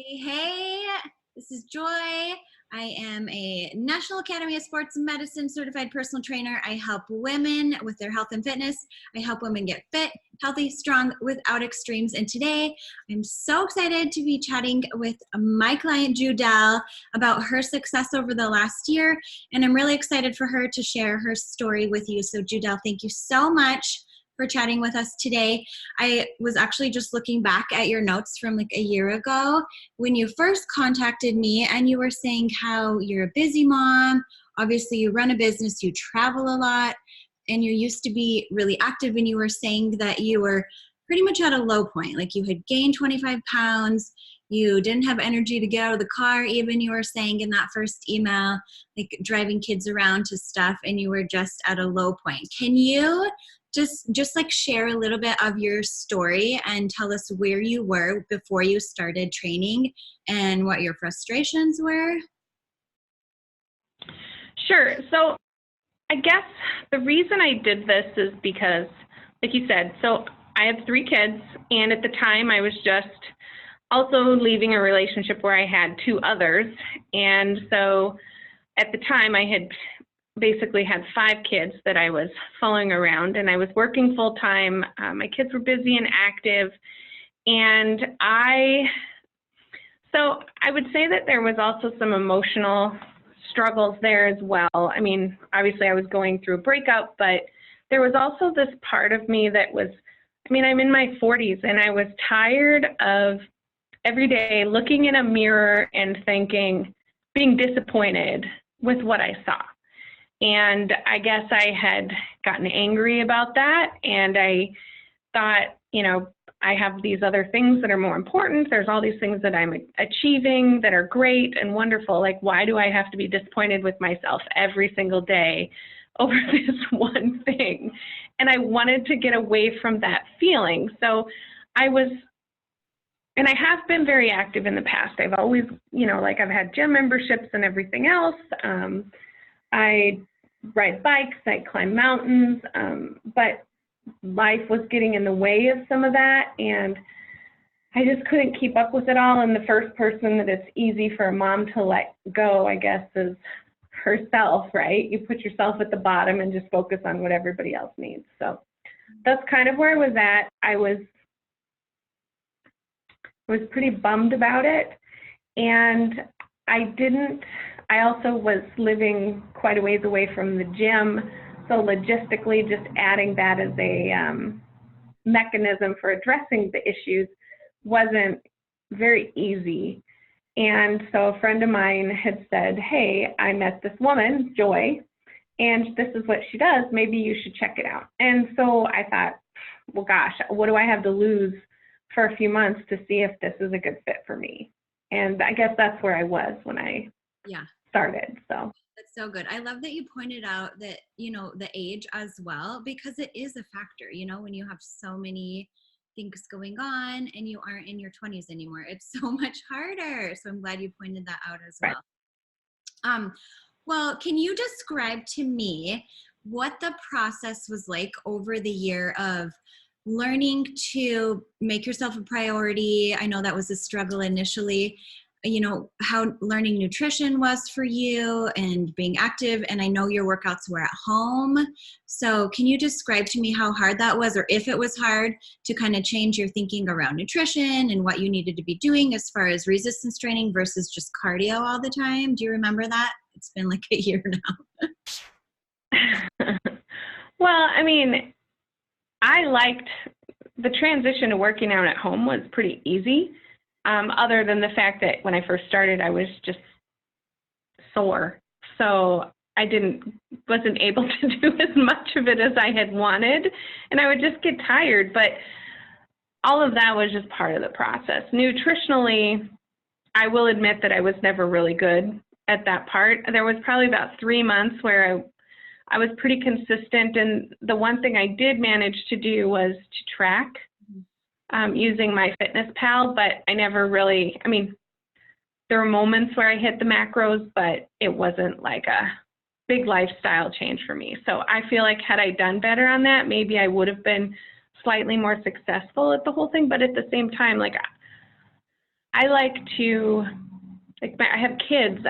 Hey, this is Joy. I am a National Academy of Sports Medicine certified personal trainer. I help women with their health and fitness. I help women get fit, healthy, strong, without extremes. And today, I'm so excited to be chatting with my client, Judel, about her success over the last year. And I'm really excited for her to share her story with you. So, Judel, thank you so much for chatting with us today. I was actually just looking back at your notes from like a year ago when you first contacted me, and you were saying how you're a busy mom. Obviously, you run a business, you travel a lot, and you used to be really active, and you were saying that you were pretty much at a low point. Like you had gained 25 pounds. You didn't have energy to get out of the car, even, you were saying in that first email, like driving kids around to stuff, and you were just at a low point. Can you just like share a little bit of your story and tell us where you were before you started training and what your frustrations were? Sure. So I guess the reason I did this is because, like you said, so I have 3 kids, and at the time I was just also leaving a relationship where I had 2 others. And so at the time I had basically had 5 kids that I was following around, and I was working full time. My kids were busy and active, and I would say that there was also some emotional struggles there as well. I mean, obviously I was going through a breakup, but there was also this part of me that was, I mean, I'm in my 40s, and I was tired of every day looking in a mirror and thinking, being disappointed with what I saw. And I guess I had gotten angry about that, and I thought, you know, I have these other things that are more important. There's all these things that I'm achieving that are great and wonderful. Like, why do I have to be disappointed with myself every single day over this one thing? And I wanted to get away from that feeling. So I was, and I have been very active in the past. I've always, you know, like I've had gym memberships and everything else. I ride bikes, I climb mountains, but life was getting in the way of some of that, and I just couldn't keep up with it all. And the first person that it's easy for a mom to let go, I guess, is herself, right? You put yourself at the bottom and just focus on what everybody else needs. So that's kind of where I was at. I was pretty bummed about it, and I also was living quite a ways away from the gym, so logistically just adding that as a mechanism for addressing the issues wasn't very easy. And so a friend of mine had said, hey, I met this woman, Joy, and this is what she does. Maybe you should check it out. And so I thought, well, gosh, what do I have to lose for a few months to see if this is a good fit for me? And I guess that's where I was when I started. So that's so good. I love that you pointed out that, you know, the age as well, because it is a factor, you know, when you have so many things going on and you aren't in your 20s anymore, it's so much harder. So I'm glad you pointed that out as well. Right. Well, can you describe to me what the process was like over the year of learning to make yourself a priority? I know that was a struggle initially. You know, how learning nutrition was for you and being active. And I know your workouts were at home. So can you describe to me how hard that was, or if it was hard to kind of change your thinking around nutrition and what you needed to be doing as far as resistance training versus just cardio all the time? Do you remember that? It's been like a year now. Well, I mean, I liked the transition to working out at home was pretty easy. Other than the fact that when I first started, I was just sore. So I wasn't able to do as much of it as I had wanted, and I would just get tired. But all of that was just part of the process. Nutritionally, I will admit that I was never really good at that part. There was probably about 3 months where I was pretty consistent, and the one thing I did manage to do was to track using my Fitness Pal, but I never really, I mean, there were moments where I hit the macros, but it wasn't like a big lifestyle change for me. So I feel like had I done better on that, maybe I would have been slightly more successful at the whole thing. But at the same time, like I like to, like, I have kids,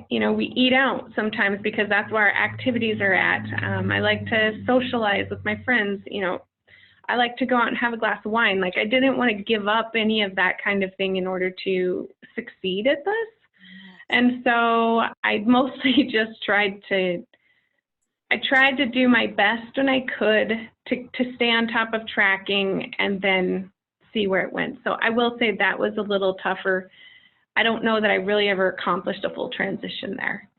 you know, we eat out sometimes because that's where our activities are at. I like to socialize with my friends, you know, I like to go out and have a glass of wine. Like, I didn't want to give up any of that kind of thing in order to succeed at this. And so I mostly just tried to do my best when I could to stay on top of tracking and then see where it went. So I will say that was a little tougher. I don't know that I really ever accomplished a full transition there.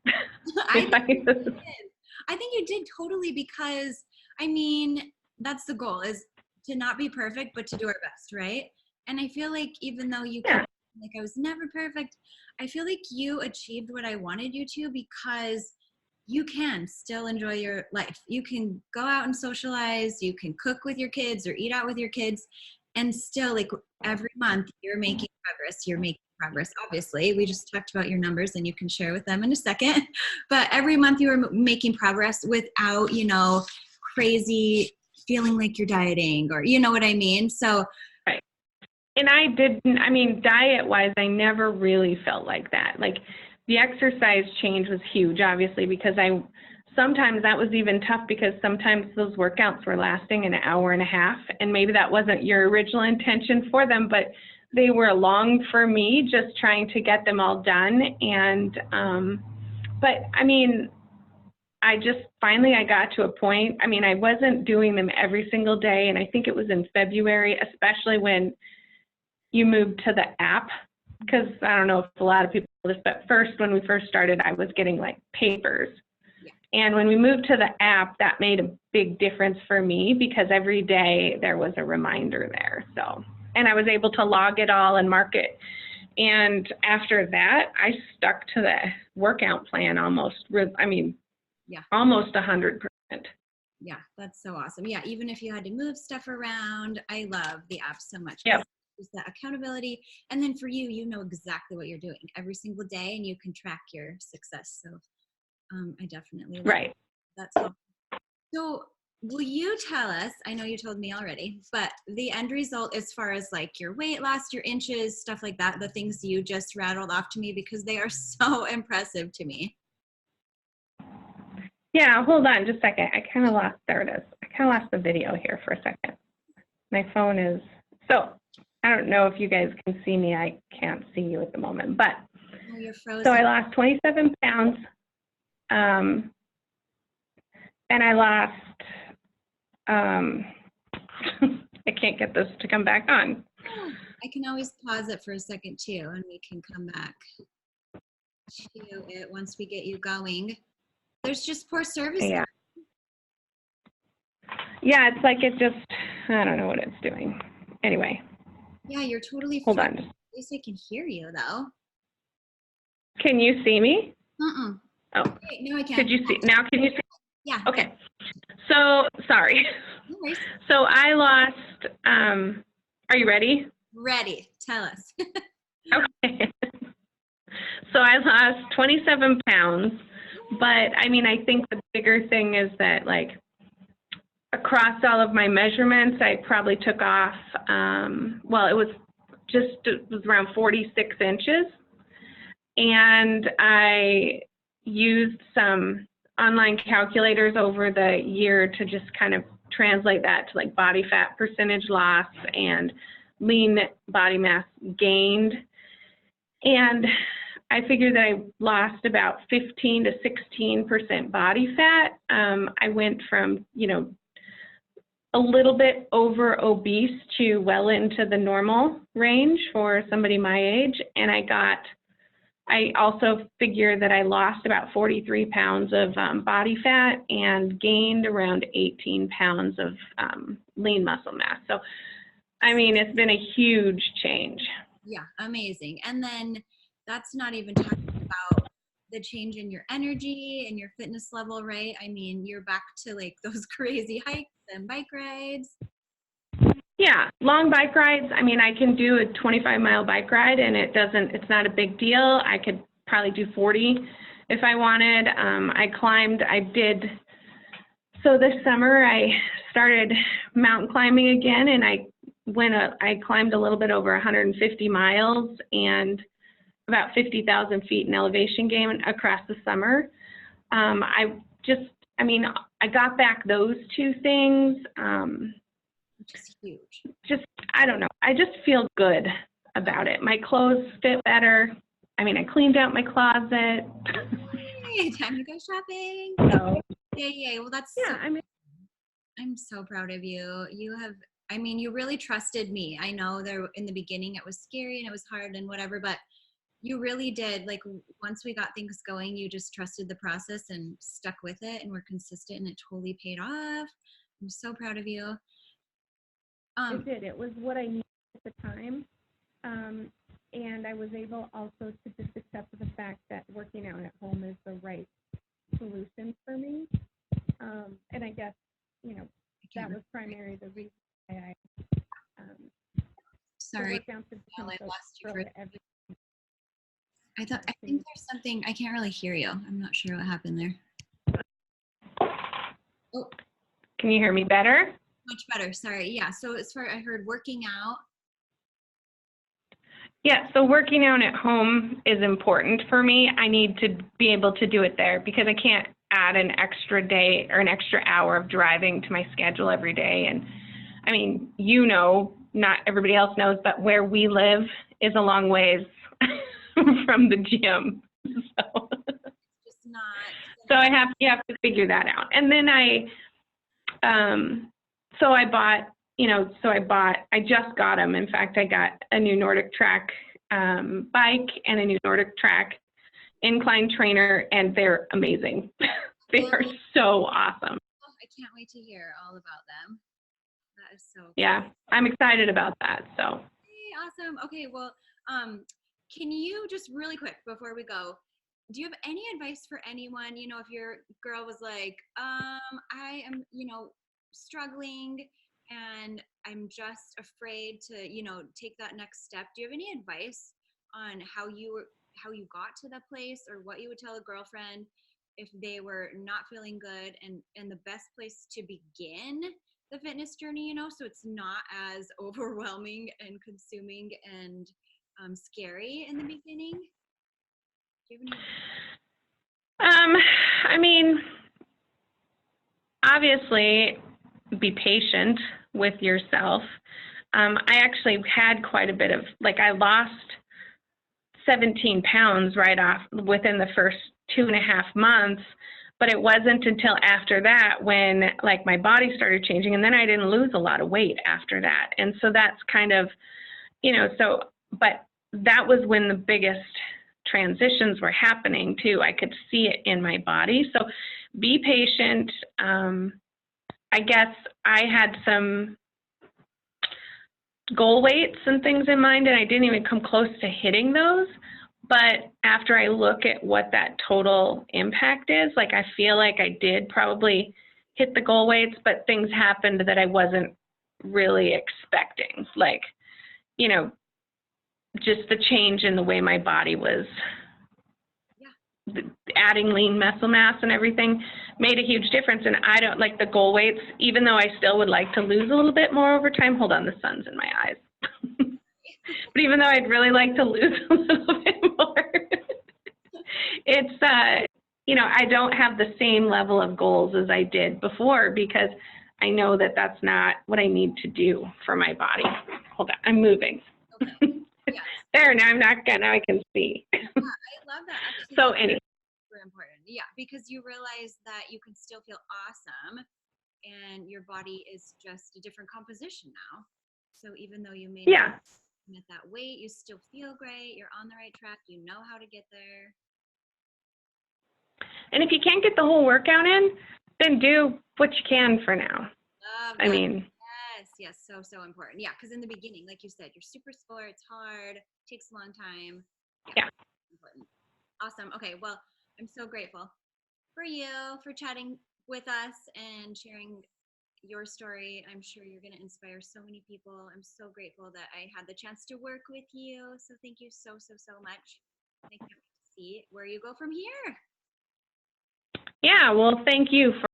I think you did totally, because I mean, that's the goal, is to not be perfect, but to do our best, right? And I feel like even though you kept, like, I was never perfect, I feel like you achieved what I wanted you to, because you can still enjoy your life. You can go out and socialize, you can cook with your kids or eat out with your kids, and still, like, every month you're making progress. You're making progress, obviously. We just talked about your numbers and you can share with them in a second. But every month you were making progress without, you know, crazy feeling like you're dieting, or, you know what I mean? So, right. And I didn't, I mean, diet-wise, I never really felt like that. Like, the exercise change was huge, obviously, because sometimes that was even tough, because sometimes those workouts were lasting an hour and a half, and maybe that wasn't your original intention for them, but they were long for me, just trying to get them all done. And, but I mean, I got to a point, I mean, I wasn't doing them every single day, and I think it was in February, especially when you moved to the app, because I don't know if a lot of people know this, but when we first started, I was getting like papers. And when we moved to the app, that made a big difference for me, because every day there was a reminder there. So, and I was able to log it all and mark it. And after that, I stuck to the workout plan almost, almost 100%. Yeah, that's so awesome. Yeah, even if you had to move stuff around, I love the app so much. Yep. There's that accountability. And then for you, you know exactly what you're doing every single day, and you can track your success. So I definitely love right. That's awesome. So will you tell us, I know you told me already, but the end result as far as like your weight loss, your inches, stuff like that, the things you just rattled off to me, because they are so impressive to me. Yeah, hold on just a second. I kind of lost, there it is. I kind of lost the video here for a second. My phone is, so I don't know if you guys can see me. I can't see you at the moment, but oh, you're frozen. So I lost 27 pounds. And I lost, I can't get this to come back on. I can always pause it for a second too, and we can come back to it once we get you going. There's just poor service. Yeah. Yeah, it's like it just, I don't know what it's doing. Anyway. Yeah, you're totally Hold fine. on. At least I can hear you though. Can you see me? Oh. Wait, no, I can't. Could you see? Now can you see? Yeah. Okay. So, sorry. No worries. So I lost, are you ready? Ready. Tell us. Okay. So I lost 27 pounds, but I mean, I think the bigger thing is that, like, across all of my measurements, I probably took off, well, it was around 46 inches. And I used some online calculators over the year to just kind of translate that to like body fat percentage loss and lean body mass gained. And I figured that I lost about 15 to 16% body fat. I went from, you know, a little bit over obese to well into the normal range for somebody my age. And I also figure that I lost about 43 pounds of body fat and gained around 18 pounds of lean muscle mass. So, I mean, it's been a huge change. Yeah, amazing. And then that's not even talking about the change in your energy and your fitness level, right? I mean, you're back to like those crazy hikes and bike rides. Yeah, long bike rides. I mean, I can do a 25-mile bike ride, and it's not a big deal. I could probably do 40 if I wanted. So this summer I started mountain climbing again, and I I climbed a little bit over 150 miles and about 50,000 feet in elevation gain across the summer. I got back those two things. Which is huge. I don't know. I just feel good about it. My clothes fit better. I mean, I cleaned out my closet. Yay, time to go shopping. So, Yay. Well, that's yeah, I'm so proud of you. You really trusted me. I know there in the beginning it was scary and it was hard and whatever, but you really did. Like once we got things going, you just trusted the process and stuck with it and were consistent, and it totally paid off. I'm so proud of you. it did. It was what I needed at the time. And I was able also to just accept the fact that working out at home is the right solution for me. And I guess, that was primarily the reason why Sorry, I lost you for everything. I think there's something, I can't really hear you. I'm not sure what happened there. Oh. Can you hear me better? Much better, sorry. Yeah, so as far I heard working out. Yeah, so working out at home is important for me. I need to be able to do it there because I can't add an extra day or an extra hour of driving to my schedule every day. And I mean, not everybody else knows, but where we live is a long ways from the gym. So, just not. So you have to figure that out. And then I just got them. In fact, I got a new Nordic Track bike and a new Nordic Track incline trainer, and they're amazing. They are so awesome. Oh, I can't wait to hear all about them. That is so cool. Yeah, I'm excited about that. So. Hey, awesome. Okay, well, can you just really quick before we go, do you have any advice for anyone? If your girl was like, I am, struggling and I'm just afraid to, take that next step. Do you have any advice on how you got to that place, or what you would tell a girlfriend if they were not feeling good, and the best place to begin the fitness journey, so it's not as overwhelming and consuming and scary in the beginning? Do you have any? Obviously, be patient with yourself. I actually had quite a bit of, I lost 17 pounds right off within the first 2.5 months, but it wasn't until after that when my body started changing, and then I didn't lose a lot of weight after that. And so that's kind of, but that was when the biggest transitions were happening too. I could see it in my body. So be patient. I guess I had some goal weights and things in mind, and I didn't even come close to hitting those. But after I look at what that total impact is, I feel like I did probably hit the goal weights, but things happened that I wasn't really expecting. Just the change in the way my body was adding lean muscle mass and everything made a huge difference. And I don't like the goal weights, even though I still would like to lose a little bit more over time. Hold on, the sun's in my eyes. But even though I'd really like to lose a little bit more, it's, I don't have the same level of goals as I did before, because I know that that's not what I need to do for my body. Hold on, I'm moving. Okay. Yeah. There, now I can see. Yeah, I love that. Actually, so anyway. Super important. Yeah, because you realize that you can still feel awesome, and your body is just a different composition now. So even though you may not at that weight, you still feel great. You're on the right track. You know how to get there. And if you can't get the whole workout in, then do what you can for now. Yes, so important. Yeah, because in the beginning, like you said, you're super sore. It's hard. Takes a long time. Yeah. Important. Awesome. Okay, well, I'm so grateful for you for chatting with us and sharing your story. I'm sure you're going to inspire so many people. I'm so grateful that I had the chance to work with you. So thank you so much. I can't wait to see where you go from here. Yeah, well, thank you for